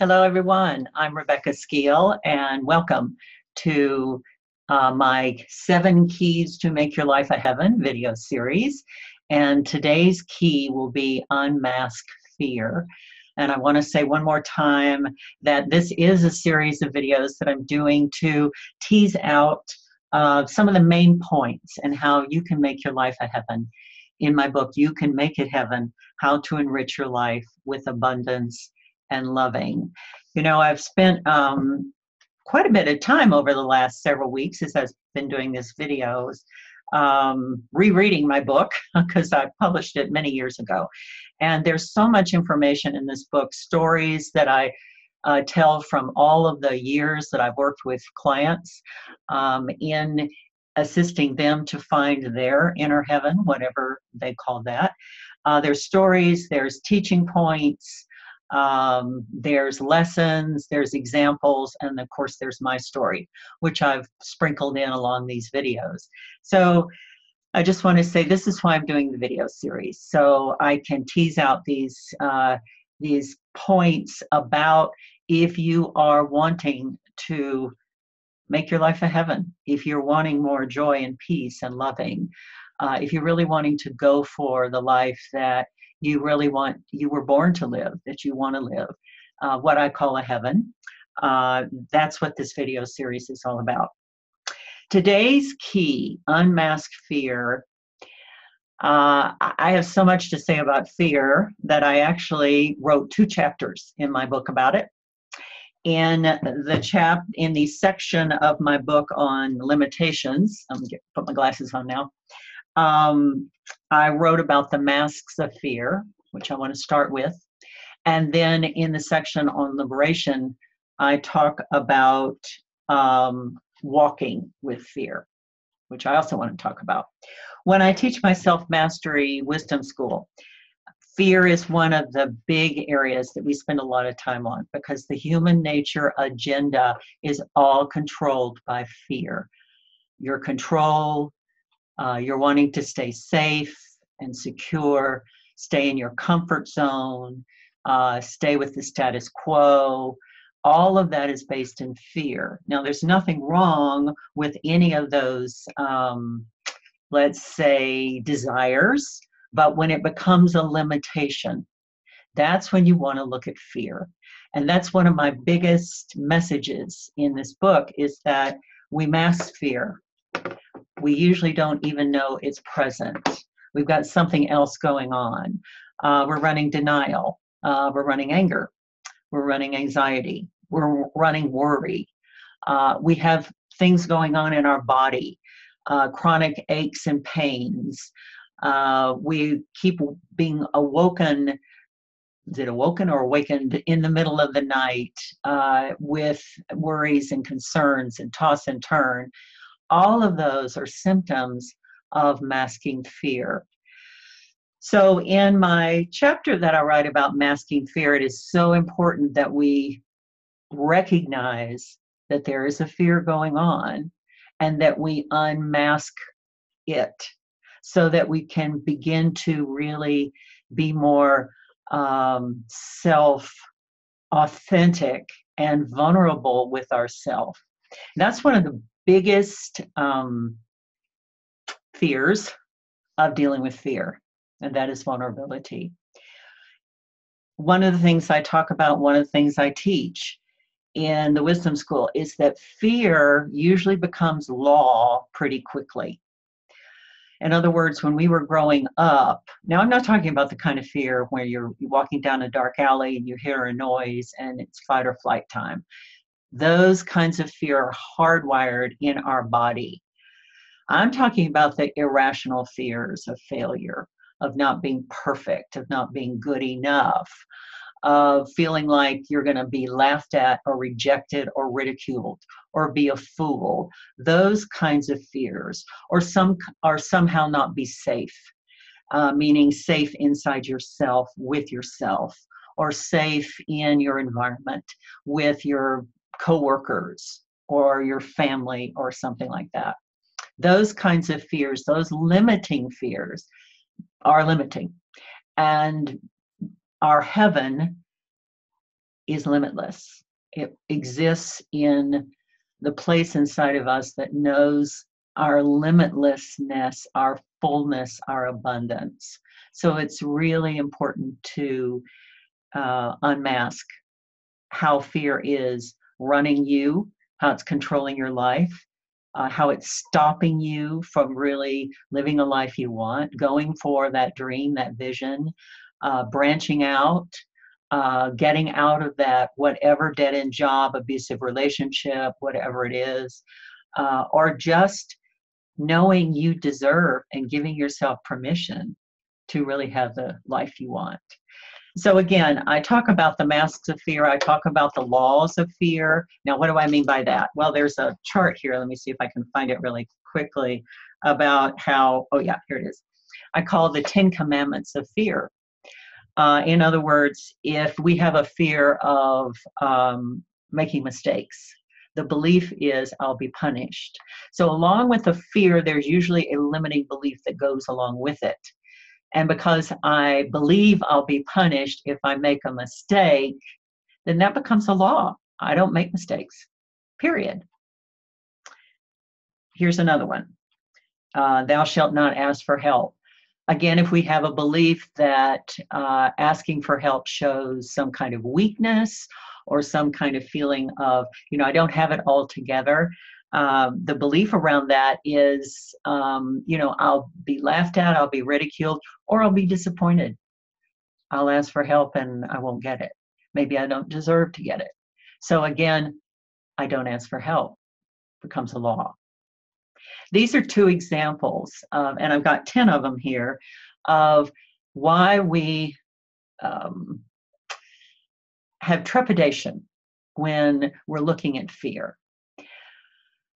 Hello, everyone. I'm Rebecca Skeele, and welcome to my 7 Keys to Make Your Life a Heaven video series. And today's key will be Unmask Fear. And I want to say one more time that this is a series of videos that I'm doing to tease out some of the main points and how you can make your life a heaven. In my book, You Can Make It Heaven, How to Enrich Your Life with Abundance and Loving. You know, I've spent quite a bit of time over the last several weeks as I've been doing these videos, rereading my book because I published it many years ago. And there's so much information in this book, stories that I tell from all of the years that I've worked with clients in assisting them to find their inner heaven, whatever they call that. There's stories, there's teaching points, there's lessons, there's examples, and of course there's my story, which I've sprinkled in along these videos. So I just want to say this is why I'm doing the video series, so I can tease out these points about if you are wanting to make your life a heaven, if you're wanting more joy and peace and loving, if you're really wanting to go for the life that you really want, you were born to live, that you want to live, what I call a heaven. That's what this video series is all about. Today's key, Unmask Fear. I have so much to say about fear that I actually wrote 2 chapters in my book about it. In the section of my book on limitations, I'm gonna put my glasses on now. I wrote about the masks of fear, which I want to start with. And then in the section on liberation, I talk about walking with fear, which I also want to talk about. When I teach my self-mastery wisdom school, fear is one of the big areas that we spend a lot of time on because the human nature agenda is all controlled by fear. Your control, you're wanting to stay safe and secure, stay in your comfort zone, stay with the status quo. All of that is based in fear. Now, there's nothing wrong with any of those, let's say, desires, but when it becomes a limitation, that's when you want to look at fear. And that's one of my biggest messages in this book is that we mask fear. We usually don't even know it's present. We've got something else going on. We're running denial. We're running anger. We're running anxiety. We're running worry. We have things going on in our body, chronic aches and pains. We keep being awoken. Is it awoken or awakened in the middle of the night with worries and concerns and toss and turn? All of those are symptoms of masking fear. So in my chapter that I write about masking fear, it is so important that we recognize that there is a fear going on and that we unmask it so that we can begin to really be more self-authentic and vulnerable with ourselves. That's one of the biggest fears of dealing with fear, and that is vulnerability. One of the things I talk about, one of the things I teach in the wisdom school is that fear usually becomes law pretty quickly. In other words, when we were growing up, now I'm not talking about the kind of fear where you're walking down a dark alley and you hear a noise and it's fight or flight time. Those kinds of fear are hardwired in our body. I'm talking about the irrational fears of failure, of not being perfect, of not being good enough, of feeling like you're going to be laughed at or rejected or ridiculed or be a fool. Those kinds of fears, or somehow not be safe, meaning safe inside yourself, with yourself, or safe in your environment with your coworkers or your family or something like that. Those kinds of fears, those limiting fears are limiting. And our heaven is limitless. It exists in the place inside of us that knows our limitlessness, our fullness, our abundance. So it's really important to unmask how fear is running you, how it's controlling your life, how it's stopping you from really living a life you want, going for that dream, that vision, branching out, getting out of that whatever dead end job, abusive relationship, whatever it is, or just knowing you deserve and giving yourself permission to really have the life you want. So again, I talk about the masks of fear. I talk about the laws of fear. Now, what do I mean by that? Well, there's a chart here. Let me see if I can find it really quickly about how, oh yeah, here it is. I call the 10 commandments of fear. In other words, if we have a fear of making mistakes, the belief is I'll be punished. So along with the fear, there's usually a limiting belief that goes along with it. And because I believe I'll be punished if I make a mistake, then that becomes a law. I don't make mistakes, period. Here's another one. Thou shalt not ask for help. Again, if we have a belief that asking for help shows some kind of weakness or some kind of feeling of, I don't have it all together, the belief around that is, I'll be laughed at, I'll be ridiculed, or I'll be disappointed. I'll ask for help and I won't get it. Maybe I don't deserve to get it. So again, I don't ask for help. It becomes a law. These are two examples, and I've got 10 of them here, of why we have trepidation when we're looking at fear.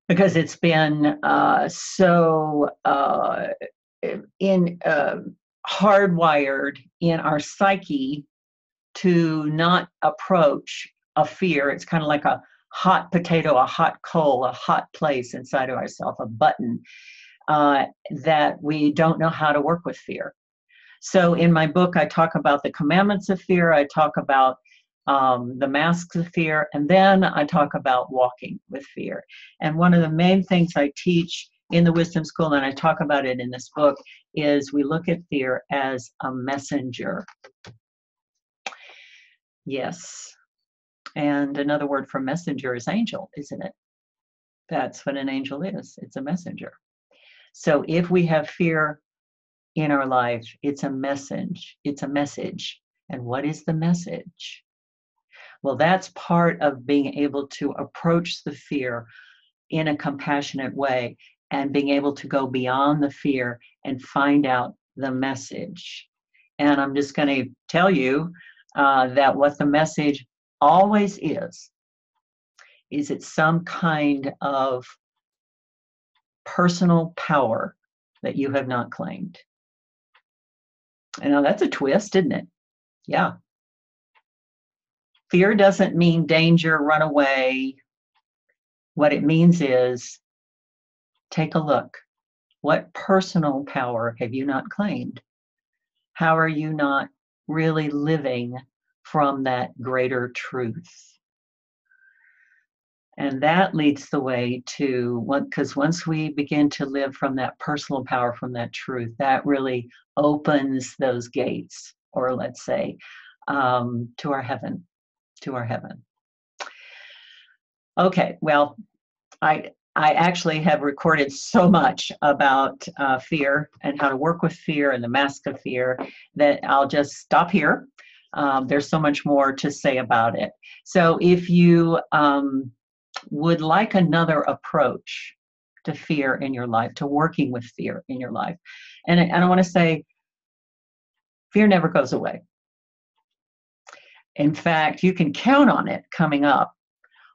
Because it's been so hardwired in our psyche to not approach a fear. It's kind of like a hot potato, a hot coal, a hot place inside of ourselves, a button that we don't know how to work with fear. So in my book, I talk about the commandments of fear. I talk about the masks of fear, and then I talk about walking with fear. And one of the main things I teach in the Wisdom School, and I talk about it in this book, is we look at fear as a messenger. Yes. And another word for messenger is angel, isn't it? That's what an angel is. It's a messenger. So if we have fear in our life, it's a message. It's a message. And what is the message? Well, that's part of being able to approach the fear in a compassionate way and being able to go beyond the fear and find out the message. And I'm just going to tell you that what the message always is it's some kind of personal power that you have not claimed. And now that's a twist, isn't it? Yeah. Fear doesn't mean danger, run away. What it means is take a look. What personal power have you not claimed? How are you not really living from that greater truth? And that leads the way to because once we begin to live from that personal power, from that truth, that really opens those gates, or let's say, to our heaven. Okay, well, I actually have recorded so much about fear and how to work with fear and the mask of fear that I'll just stop here. There's so much more to say about it. So if you would like another approach to fear in your life, to working with fear in your life, and I want to say, fear never goes away. In fact, you can count on it coming up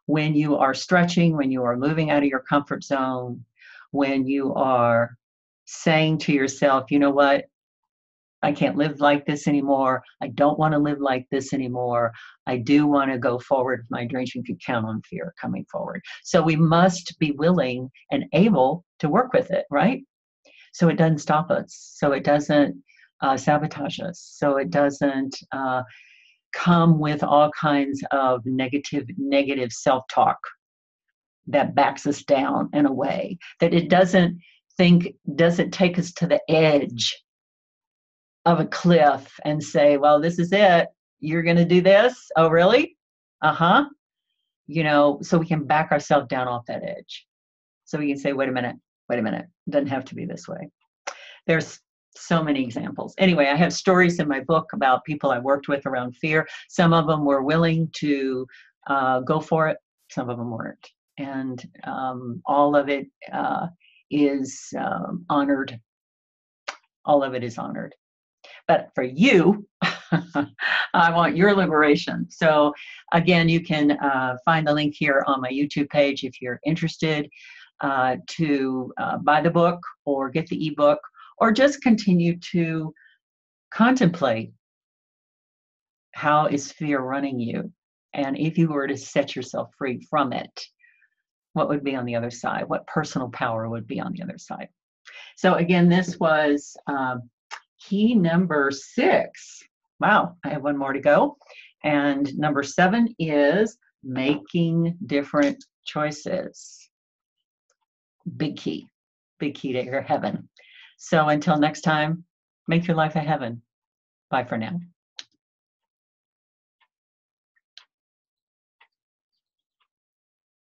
when you are stretching, when you are moving out of your comfort zone, when you are saying to yourself, you know what, I can't live like this anymore. I don't want to live like this anymore. I do want to go forward with my dreams. You can count on fear coming forward. So we must be willing and able to work with it, right? So it doesn't stop us. So it doesn't sabotage us. So it doesn't come with all kinds of negative self-talk that backs us down in a way that it doesn't take us to the edge of a cliff and say, well, this is it. You're going to do this? Oh, really? Uh-huh. So we can back ourselves down off that edge. So we can say, wait a minute. It doesn't have to be this way. There's so many examples. Anyway, I have stories in my book about people I worked with around fear. Some of them were willing to go for it. Some of them weren't. And all of it is honored. All of it is honored. But for you, I want your liberation. So again, you can find the link here on my YouTube page if you're interested to buy the book or get the ebook, or just continue to contemplate how is fear running you. And if you were to set yourself free from it, what would be on the other side? What personal power would be on the other side? So again, this was key number 6. Wow, I have one more to go. And number 7 is making different choices. Big key to your heaven. So until next time, make your life a heaven. Bye for now.